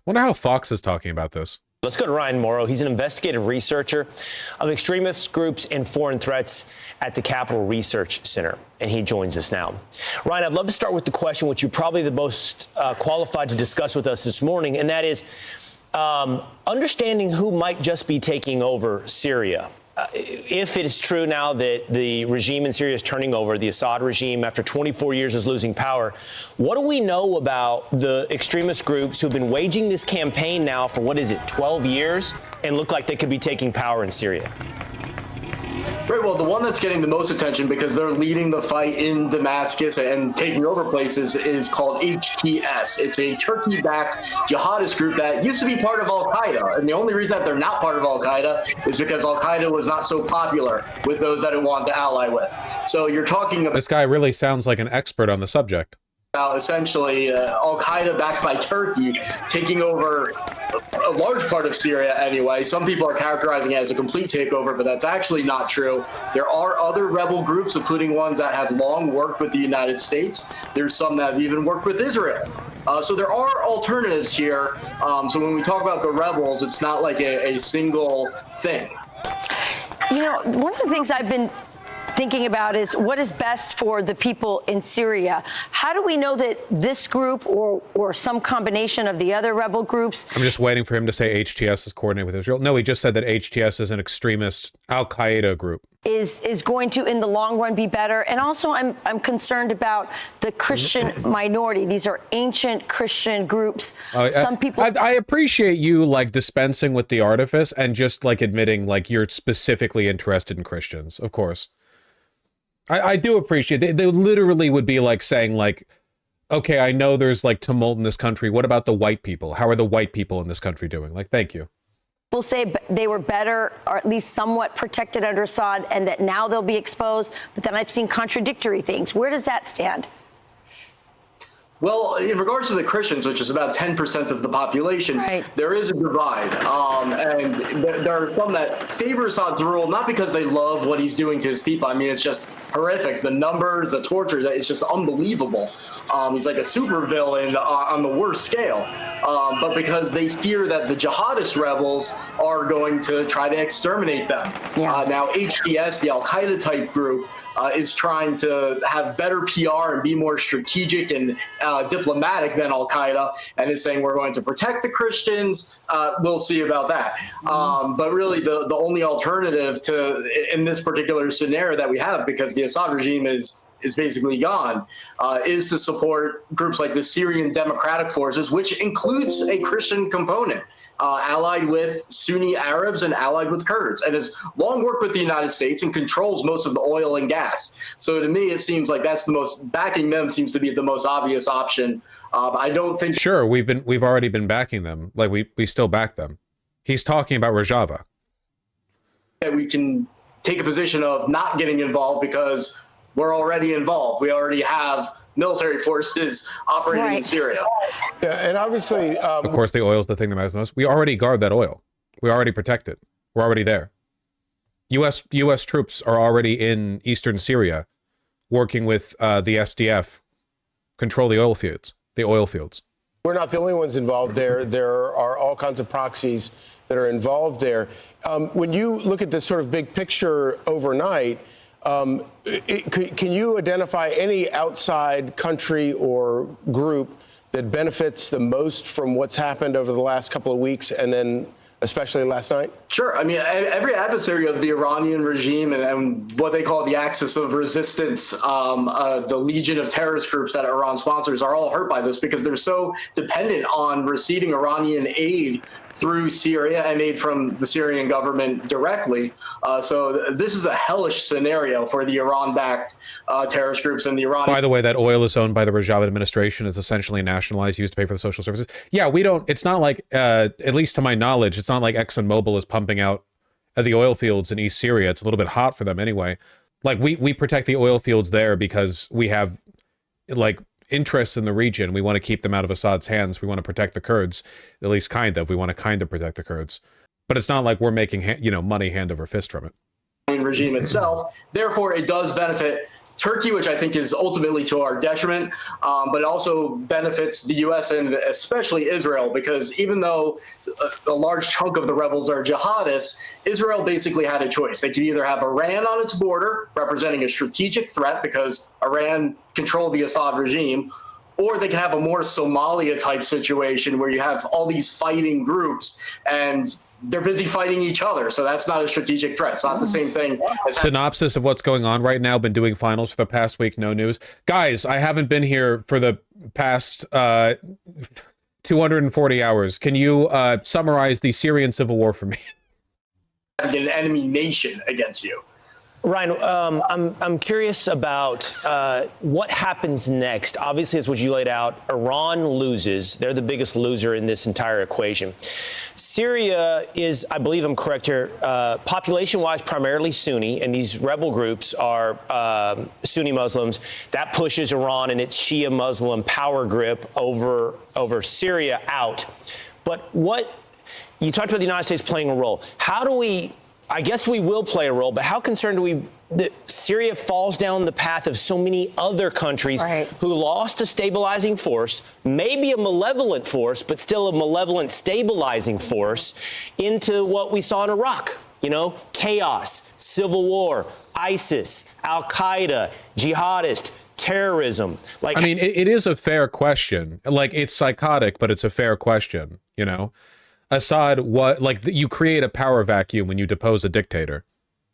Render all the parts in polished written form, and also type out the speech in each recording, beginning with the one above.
Wonder how Fox is talking about this. Let's go to Ryan Morrow. He's an investigative researcher of extremist groups and foreign threats at the Capital Research Center, and he joins us now. Ryan, I'd love to start with the question which you're probably the most qualified to discuss with us this morning, and that is understanding who might just be taking over Syria. If it is true now that the regime in Syria is turning over, the Assad regime after 24 years is losing power, what do we know about the extremist groups who've been waging this campaign now for, 12 years and look like they could be taking power in Syria? Right, well, the one that's getting the most attention because they're leading the fight in Damascus and taking over places is called HTS. It's a Turkey-backed jihadist group that used to be part of Al-Qaeda. And the only reason that they're not part of Al-Qaeda is because Al-Qaeda was not so popular with those that it wanted to ally with. So you're talking about... This guy really sounds like an expert on the subject. Essentially, Al-Qaeda backed by Turkey taking over a large part of Syria anyway. Some people are characterizing it as a complete takeover, but that's actually not true. There are other rebel groups, including ones that have long worked with the United States. There's some that have even worked with Israel. So there are alternatives here. So when we talk about the rebels, it's not like a single thing. You know, one of the things I've been thinking about is what is best for the people in Syria. How do we know that this group or some combination of the other rebel groups? I'm just waiting for him to say HTS is coordinated with Israel. No, he just said that HTS is an extremist Al-Qaeda group. Is going to, in the long run, be better. And also, I'm concerned about the Christian minority. These are ancient Christian groups. Some people... I appreciate you, like, dispensing with the artifice and just, like, admitting, like, you're specifically interested in Christians, of course. I do appreciate it. They literally would be like saying like, okay, I know there's like tumult in this country. What about the white people? How are the white people in this country doing? Like, thank you. We'll say they were better or at least somewhat protected under Assad and that now they'll be exposed. But then I've seen contradictory things. Where does that stand? Well, in regards to the Christians, which is about 10% of the population, right, there is a divide. And there are some that favor Assad's rule, not because they love what he's doing to his people. I mean, it's just horrific. The numbers, the torture, it's just unbelievable. He's like a supervillain on the worst scale. But because they fear that the jihadist rebels are going to try to exterminate them. Yeah. Now, HTS, the Al-Qaeda type group, is trying to have better PR and be more strategic and diplomatic than Al-Qaeda, and is saying we're going to protect the Christians. We'll see about that. But really, the only alternative to in this particular scenario that we have, because the Assad regime is basically gone, is to support groups like the Syrian Democratic Forces, which includes a Christian component, allied with Sunni Arabs and allied with Kurds, and has long worked with the United States and controls most of the oil and gas. So to me, it seems like that's the most, backing them seems to be the most obvious option. I don't think... Sure, we've already been backing them. Like, we still back them. He's talking about Rojava. That we can take a position of not getting involved because we're already involved. We already have military forces operating in Syria. Yeah, and obviously... of course, the oil is the thing that matters most. We already guard that oil. We already protect it. We're already there. U.S. troops are already in eastern Syria, working with the SDF, control the oil fields. We're not the only ones involved there. There are all kinds of proxies that are involved there. When you look at this sort of big picture overnight, can you identify any outside country or group that benefits the most from what's happened over the last couple of weeks and then especially last night? Sure. I mean, every adversary of the Iranian regime and what they call the axis of resistance, the legion of terrorist groups that Iran sponsors, are all hurt by this because they're so dependent on receiving Iranian aid through Syria and aid from the Syrian government directly. So this is a hellish scenario for the Iran-backed terrorist groups and the Iran. By the way, that oil is owned by the Rojava administration. It's essentially nationalized, used to pay for the social services. Yeah, we don't, it's not like, at least to my knowledge, it's not like ExxonMobil is pumping out the oil fields in East Syria. It's a little bit hot for them anyway. Like, we protect the oil fields there because we have, like, interests in the region. We want to keep them out of Assad's hands. We want to protect the Kurds, at least kind of. We want to kind of protect the Kurds. But it's not like we're making, money hand over fist from it. Regime itself. Therefore, it does benefit Turkey, which I think is ultimately to our detriment, but it also benefits the U.S. and especially Israel, because even though a large chunk of the rebels are jihadists, Israel basically had a choice. They could either have Iran on its border, representing a strategic threat because Iran controlled the Assad regime, or they can have a more Somalia-type situation where you have all these fighting groups and they're busy fighting each other. So that's not a strategic threat. It's not the same thing. Synopsis of what's going on right now. Been doing finals for the past week. No news. Guys, I haven't been here for the past 240 hours. Can you summarize the Syrian civil war for me? An enemy nation against you. Ryan, I'm curious about what happens next. Obviously, as what you laid out, Iran loses. They're the biggest loser in this entire equation. Syria is, I believe I'm correct here, population-wise primarily Sunni, and these rebel groups are Sunni Muslims. That pushes Iran and its Shia Muslim power grip over Syria out. But what you talked about the United States playing a role. How do we? I guess we will play a role, but how concerned are we that Syria falls down the path of so many other countries who lost a stabilizing force, maybe a malevolent force, but still a malevolent stabilizing force, into what we saw in Iraq? You know, chaos, civil war, ISIS, Al-Qaeda, jihadist, terrorism. Like, I mean, it is a fair question. Like, it's psychotic, but it's a fair question, you know? Assad, you create a power vacuum when you depose a dictator.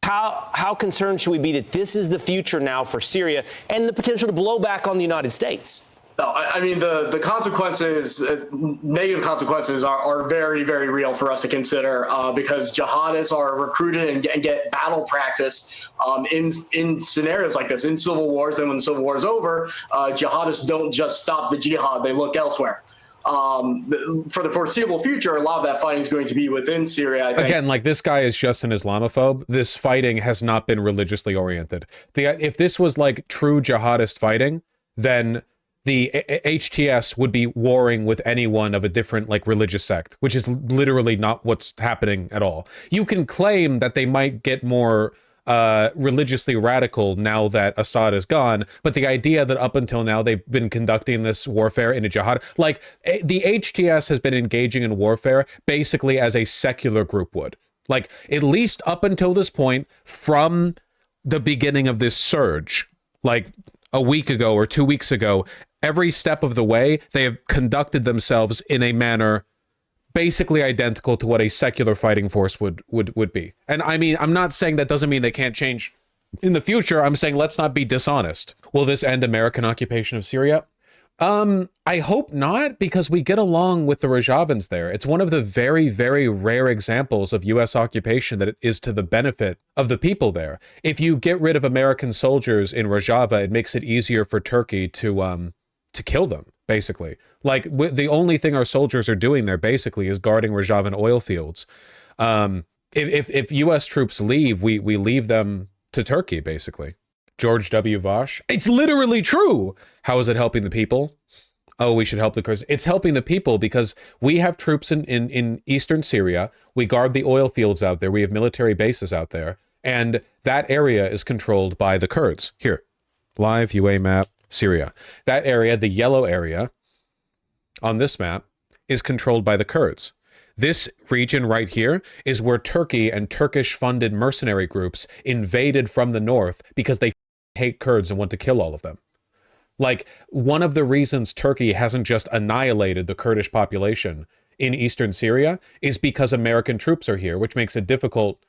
How concerned should we be that this is the future now for Syria and the potential to blow back on the United States? No, I mean, the consequences, negative consequences are very, very real for us to consider because jihadists are recruited and get battle practice in scenarios like this, in civil wars. And when the civil war is over, jihadists don't just stop the jihad, they look elsewhere. For the foreseeable future, a lot of that fighting is going to be within Syria, I think. Again, like, this guy is just an Islamophobe. This fighting has not been religiously oriented. If this was like true jihadist fighting, then the HTS would be warring with anyone of a different like religious sect, which is literally not what's happening at all. You can claim that they might get more religiously radical now that Assad is gone, but the idea that up until now they've been conducting this warfare in a jihad, like the HTS has been engaging in warfare basically as a secular group would. Like, at least up until this point, from the beginning of this surge, like a week ago or 2 weeks ago, every step of the way they have conducted themselves in a manner basically identical to what a secular fighting force would be. And I mean, I'm not saying that doesn't mean they can't change in the future. I'm saying let's not be dishonest. Will this end American occupation of Syria? I hope not, because we get along with the Rojavans there. It's one of the very, very rare examples of U.S. occupation that is to the benefit of the people there. If you get rid of American soldiers in Rojava, it makes it easier for Turkey to kill them, basically. Like, the only thing our soldiers are doing there, basically, is guarding Rojavan oil fields. If U.S. troops leave, we leave them to Turkey, basically. George W. Vaush. It's literally true. How is it helping the people? Oh, we should help the Kurds. It's helping the people because we have troops in eastern Syria. We guard the oil fields out there. We have military bases out there. And that area is controlled by the Kurds. Here, live UA map, Syria. That area, the yellow area on this map, is controlled by the Kurds. This region right here is where Turkey and Turkish-funded mercenary groups invaded from the north because they hate Kurds and want to kill all of them. Like, one of the reasons Turkey hasn't just annihilated the Kurdish population in eastern Syria is because American troops are here, which makes it difficult.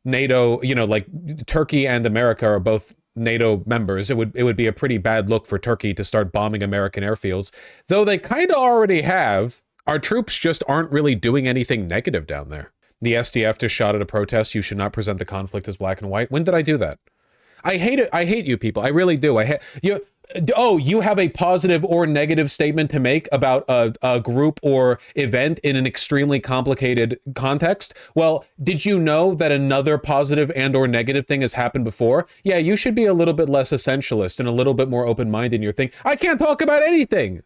NATO, you know, like, Turkey and America are both NATO members. It would be a pretty bad look for Turkey to start bombing American airfields, though they kind of already have. Our troops just aren't really doing anything negative down there. The SDF just shot at a protest. You should not present the conflict as black and white. When did I do that? I hate it. I hate you people. I really do. I hate you. Oh, you have a positive or negative statement to make about a group or event in an extremely complicated context? Well, did you know that another positive and or negative thing has happened before? Yeah, you should be a little bit less essentialist and a little bit more open-minded in your thing. I can't talk about anything.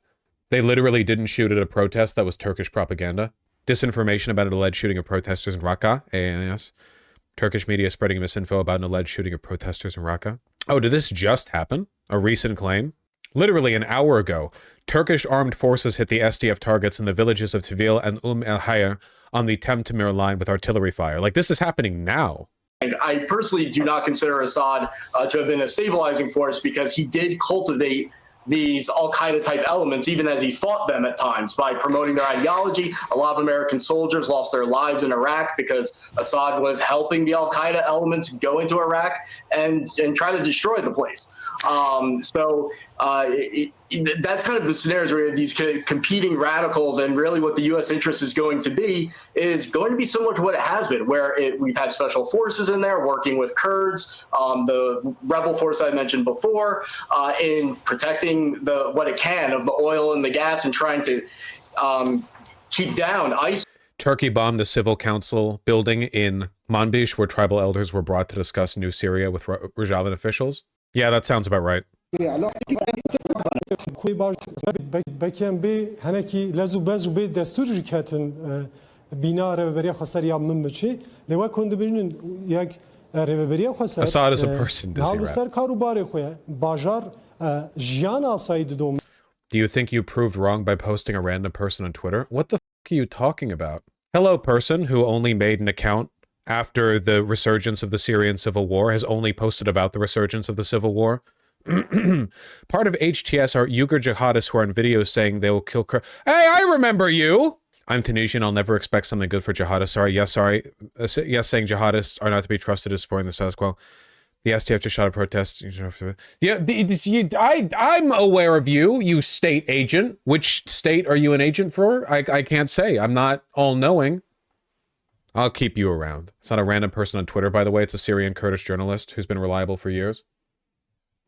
They literally didn't shoot at a protest that was Turkish propaganda. Disinformation about an alleged shooting of protesters in Raqqa. ANS. Turkish media spreading misinfo about an alleged shooting of protesters in Raqqa. Oh, did this just happen? A recent claim? Literally an hour ago, Turkish armed forces hit the SDF targets in the villages of Tvil and El Hayr on the Temtemir line with artillery fire. Like, this is happening now. And I personally do not consider Assad to have been a stabilizing force, because he did cultivate these al-Qaeda type elements, even as he fought them at times by promoting their ideology. A lot of American soldiers lost their lives in Iraq because Assad was helping the al-Qaeda elements go into Iraq and try to destroy the place. That's kind of the scenarios where these competing radicals, and really what the U.S. interest is going to be similar to what it has been, where we've had special forces in there working with Kurds, the rebel force I mentioned before, in protecting what it can of the oil and the gas, and trying to keep down ISIS. Turkey bombed the civil council building in Manbij, where tribal elders were brought to discuss new Syria with Rajavan officials. Yeah, that sounds about right. Assad is a person, does he rap? Do you think you proved wrong by posting a random person on Twitter? What the f*** are you talking about? Hello, person who only made an account after the resurgence of the Syrian civil war, has only posted about the resurgence of the civil war. Part of HTS are Uyghur jihadists who are in videos saying they will kill Kurds. Hey, I remember you! I'm Tunisian. I'll never expect something good for jihadists. Sorry. Yes, saying jihadists are not to be trusted is supporting the status quo. The STF just shot a protest. Yeah, I'm aware of you, you state agent. Which state are you an agent for? I can't say. I'm not all-knowing. I'll keep you around. It's not a random person on Twitter, by the way. It's a Syrian Kurdish journalist who's been reliable for years.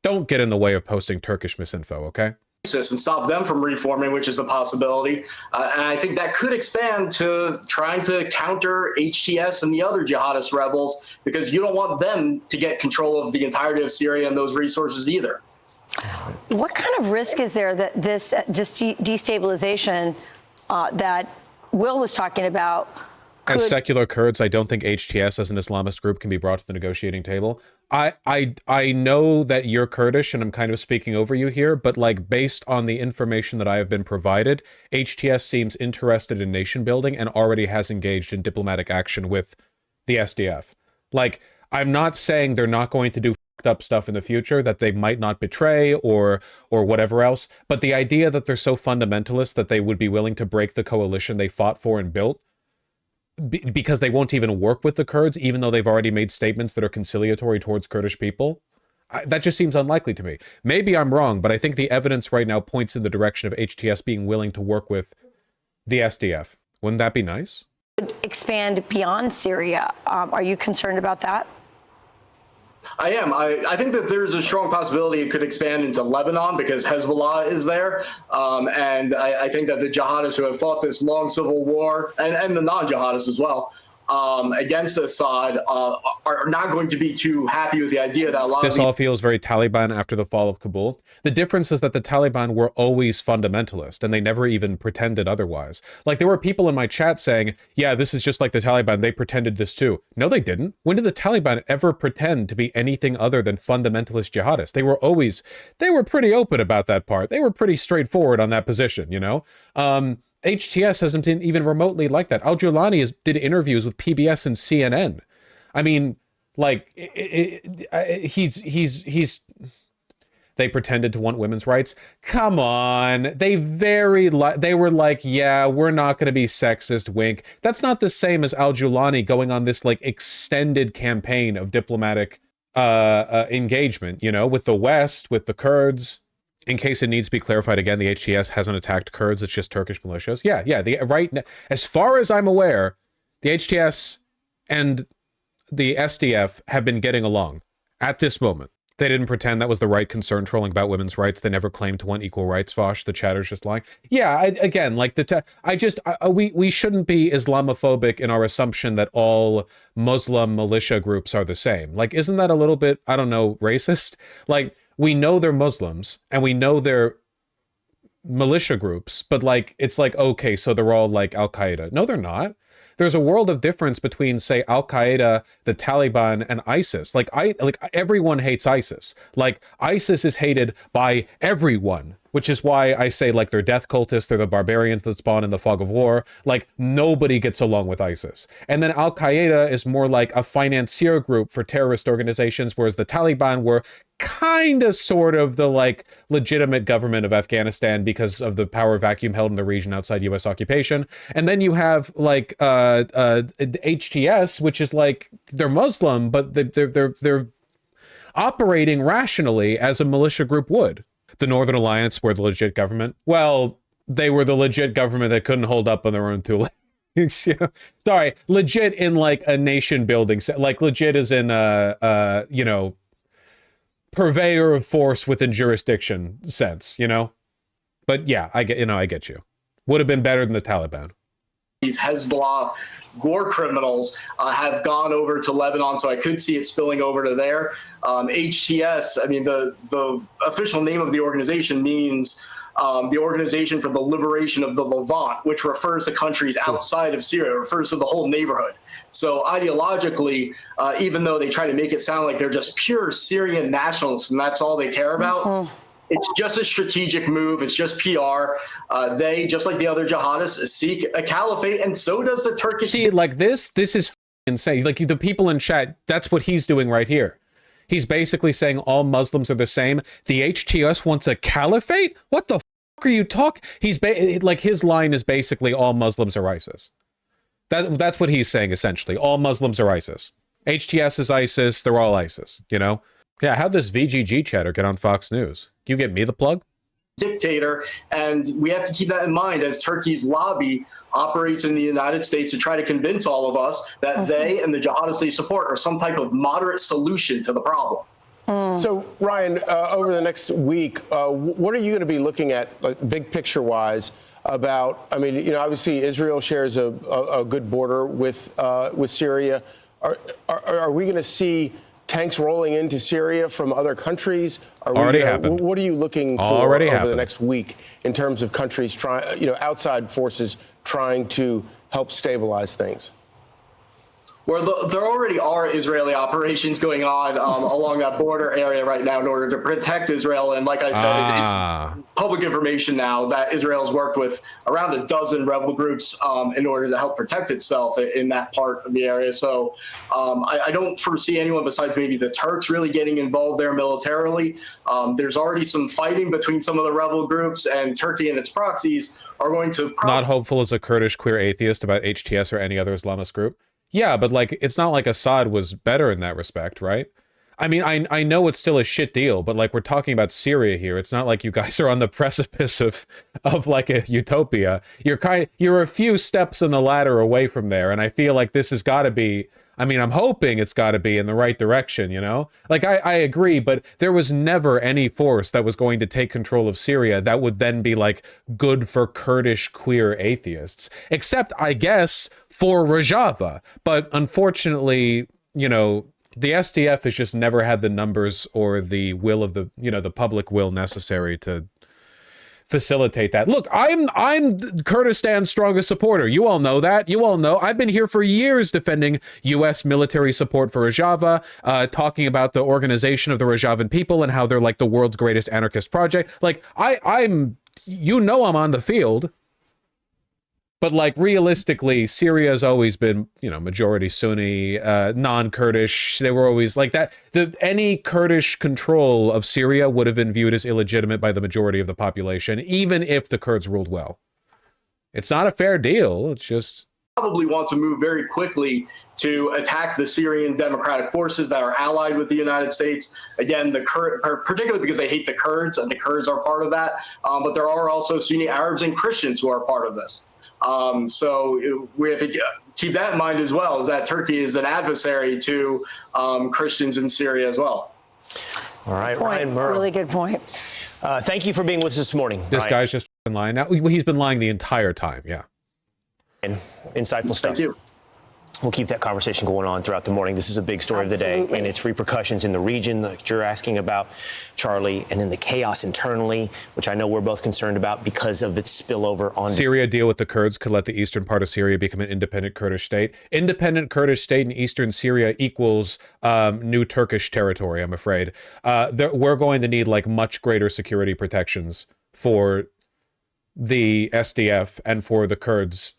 Don't get in the way of posting Turkish misinfo, okay? And stop them from reforming, which is a possibility. And I think that could expand to trying to counter HTS and the other jihadist rebels, because you don't want them to get control of the entirety of Syria and those resources either. What kind of risk is there that this destabilization that Will was talking about? As secular Kurds, I don't think HTS as an Islamist group can be brought to the negotiating table. I know that you're Kurdish and I'm kind of speaking over you here, but like based on the information that I have been provided, HTS seems interested in nation building and already has engaged in diplomatic action with the SDF. Like, I'm not saying they're not going to do fucked up stuff in the future, that they might not betray or whatever else, but the idea that they're so fundamentalist that they would be willing to break the coalition they fought for and built because they won't even work with the Kurds, even though they've already made statements that are conciliatory towards Kurdish people, that just seems unlikely to me. Maybe I'm wrong, but I think the evidence right now points in the direction of HTS being willing to work with the SDF. Wouldn't that be nice? Expand beyond Syria. Are you concerned about that? I am. I think that there's a strong possibility it could expand into Lebanon, because Hezbollah is there. And I think that the jihadists who have fought this long civil war, and the non-jihadists as well, against Assad are not going to be too happy with the idea that a lot of this all feels very Taliban after the fall of Kabul. The difference is that the Taliban were always fundamentalist and they never even pretended otherwise. Like, there were people in my chat saying, yeah, this is just like the Taliban. They pretended this too. No, they didn't. When did the Taliban ever pretend to be anything other than fundamentalist jihadists? They were pretty open about that part. They were pretty straightforward on that position, you know? HTS hasn't been even remotely like that. Al-Jolani did interviews with PBS and CNN. I mean, like, they pretended to want women's rights. Come on. They were like, yeah, we're not going to be sexist, wink. That's not the same as Al-Jolani going on this like extended campaign of diplomatic engagement, you know, with the West, with the Kurds. In case it needs to be clarified again, the HTS hasn't attacked Kurds, it's just Turkish militias. Yeah. As far as I'm aware, the HTS and the SDF have been getting along at this moment. They didn't pretend that was the right concern trolling about women's rights. They never claimed to want equal rights, Vaush. The chatter's just lying. Yeah, again, like we shouldn't be Islamophobic in our assumption that all Muslim militia groups are the same. Like, isn't that a little bit, I don't know, racist? Like, we know they're Muslims and we know they're militia groups, but like, it's like, okay, so they're all like Al-Qaeda. No, they're not. there's a world of difference between, say, Al-Qaeda, the Taliban, and ISIS. Like everyone hates ISIS. Like ISIS is hated by everyone, which is why I say, like, they're death cultists, they're the barbarians that spawn in the fog of war. Like, nobody gets along with ISIS. And then Al-Qaeda is more like a financier group for terrorist organizations, whereas the Taliban were kind of sort of the, like, legitimate government of Afghanistan because of the power vacuum held in the region outside U.S. occupation. And then you have, like, HTS, which is like, they're Muslim, but they're operating rationally as a militia group would. The Northern Alliance were the legit government. Well, they were the legit government that couldn't hold up on their own two legs. Sorry, legit in, like, a nation building, like legit as in you know, purveyor of force within jurisdiction sense, you know. But yeah, I get you. Would have been better than the Taliban. These Hezbollah war criminals have gone over to Lebanon, so I could see it spilling over to there. HTS, I mean, the official name of the organization means the Organization for the Liberation of the Levant, which refers to countries outside of Syria, refers to the whole neighborhood. So ideologically, even though they try to make it sound like they're just pure Syrian nationalists and that's all they care about, it's just a strategic move. It's just PR. They, just like the other jihadists, seek a caliphate, and so does the Turkish. See, like this is insane. Like, the people in chat, that's what he's doing right here. He's basically saying all Muslims are the same. The HTS wants a caliphate? What the fuck are you talking? He's like, his line is basically all Muslims are ISIS. That's what he's saying, essentially. All Muslims are ISIS. HTS is ISIS. They're all ISIS, you know? Yeah, how'd this VGG chatter get on Fox News? Can you get me the plug? Dictator, and we have to keep that in mind as Turkey's lobby operates in the United States to try to convince all of us that they and the jihadists they support are some type of moderate solution to the problem. So, Ryan, over the next week, what are you going to be looking at, like, big picture wise, about? I mean, you know, obviously Israel shares a good border with Syria. Are we going to see tanks rolling into Syria from other countries? Already happened. What are you looking for over the next week in terms of countries trying, you know, outside forces trying to help stabilize things? Well, there already are Israeli operations going on along that border area right now in order to protect Israel. And like I said, it's public information now that Israel's worked with around a dozen rebel groups in order to help protect itself in that part of the area. So I don't foresee anyone besides maybe the Turks really getting involved there militarily. There's already some fighting between some of the rebel groups, and Turkey and its proxies are going to... Not hopeful as a Kurdish queer atheist about HTS or any other Islamist group. Yeah, but, like, it's not like Assad was better in that respect, right? I mean, I know it's still a shit deal, but, like, we're talking about Syria here. It's not like you guys are on the precipice of like a utopia. You're a few steps on the ladder away from there, and I feel like this has got to be, I mean, I'm hoping it's got to be in the right direction, you know? Like, I agree, but there was never any force that was going to take control of Syria that would then be, like, good for Kurdish queer atheists. Except, I guess, for Rojava. But unfortunately, you know, the SDF has just never had the numbers or the will of the, you know, the public will necessary to facilitate that. Look, I'm Kurdistan's strongest supporter. You all know that. You all know. I've been here for years defending U.S. military support for Rojava, talking about the organization of the Rojavan people and how they're like the world's greatest anarchist project. Like, I'm, you know, I'm on the field. But, like, realistically, Syria has always been, you know, majority Sunni, non-Kurdish. They were always like that. Any Kurdish control of Syria would have been viewed as illegitimate by the majority of the population, even if the Kurds ruled well. It's not a fair deal. It's just... Probably want to move very quickly to attack the Syrian democratic forces that are allied with the United States. Again, particularly because they hate the Kurds, and the Kurds are part of that. But there are also Sunni Arabs and Christians who are part of this. So we have to keep that in mind as well, is that Turkey is an adversary to Christians in Syria as well. All right, Ryan Murrow. Really good point. Thank you for being with us this morning. This guy's just lying now. He's been lying the entire time, yeah. Insightful stuff. Thank you. We'll keep that conversation going on throughout the morning. This is a big story of the day, and its repercussions in the region, like you're asking about, Charlie, and then the chaos internally, which I know we're both concerned about because of its spillover on Syria deal with the Kurds could let the eastern part of Syria become an independent Kurdish state. Independent Kurdish state in eastern Syria equals new Turkish territory, I'm afraid. We're going to need like much greater security protections for the SDF and for the Kurds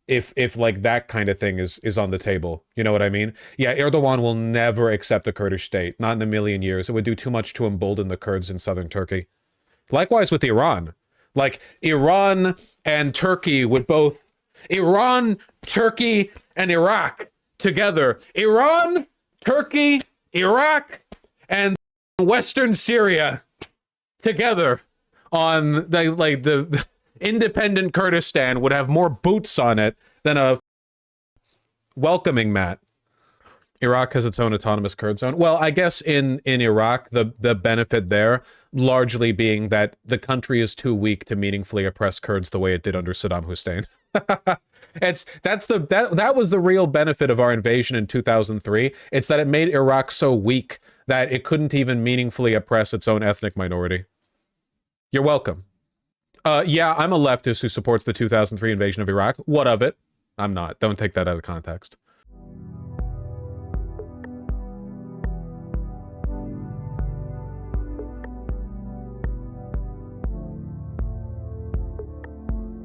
if like that kind of thing is on the table. You know what I mean? Yeah, Erdogan will never accept a Kurdish state, not in a million years. It would do too much to embolden the Kurds in southern Turkey. Likewise with Iran. Like Iran and Turkey would both, Iran, Turkey, and Iraq together. Iran, Turkey, Iraq, and Western Syria together on the independent Kurdistan would have more boots on it than a welcoming mat. Iraq has its own autonomous Kurd zone. Well, I guess in Iraq, the benefit there largely being that the country is too weak to meaningfully oppress Kurds the way it did under Saddam Hussein. That was the real benefit of our invasion in 2003. It's that it made Iraq so weak that it couldn't even meaningfully oppress its own ethnic minority. You're welcome. Yeah, I'm a leftist who supports the 2003 invasion of Iraq. What of it? I'm not. Don't take that out of context.